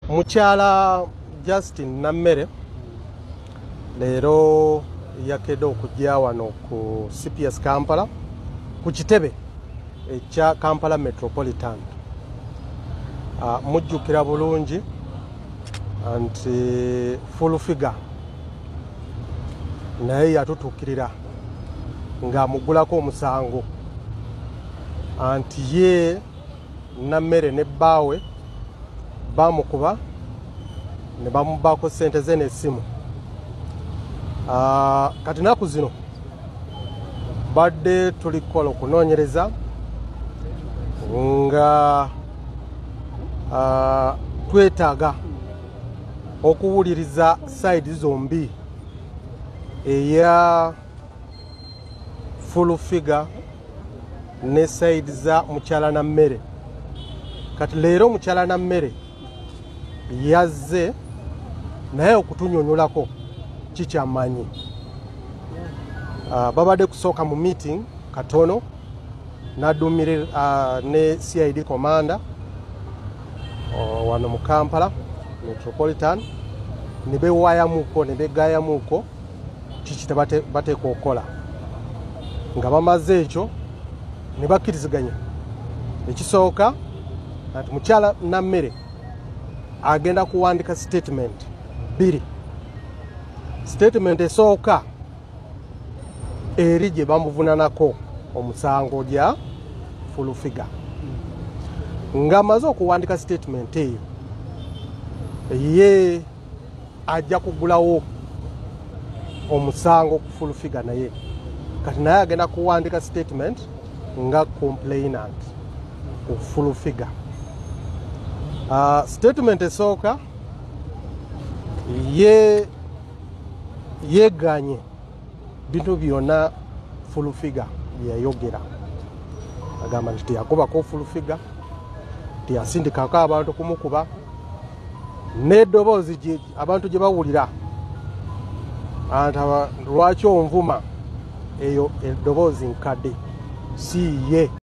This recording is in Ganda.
Mukyala Justin Nammere leero yakedde okujja wano ku CPS Kampala ku kitebe ekya Kampala Metropolitan. Mujjukira bulungi anti full figure naye yatutuukirira ng'amugulako omusango anti ye Nammere ne bbaawe bamukuba ne bamubbaako ssente ze n'essimu. Kati naku zino badde tulikola okunoonyereza nga twetaaga okuwuliriza side zombi eya full figure ne side za mukyala Nammere. Kati leero mukyala Nammere yazze naye okutunyonyolako kikyamanyi. Babadde kusooka mu meeting katono n'addumire ne CID commander wano mu Kampala Metropolitan ne bewaayamuuko ne begaayamuuko kiki bateeka okukola. Nga bamaze ekyo ne bakkiriziganya ekisooka nti mukyala Nammere agenda kuwandika statement 2. Statement esooka eri gye bamuvunanako omusango gya full figure. Ng'amaze okuwandika statement eyo ye ajja kugulawo omusango ku full figure naye. Kati naye agenda kuwandika statement nga complainant ku full figure. Statement esooka yeeganye bintu byonna full figure byeyayogera. Agamba nti teyakubako full figure, teyasindikako abantu kumukuba, n'eddoboozi abantu gye bawulira anti lwaki onvuma eyo eddoboozi nkadde si ye.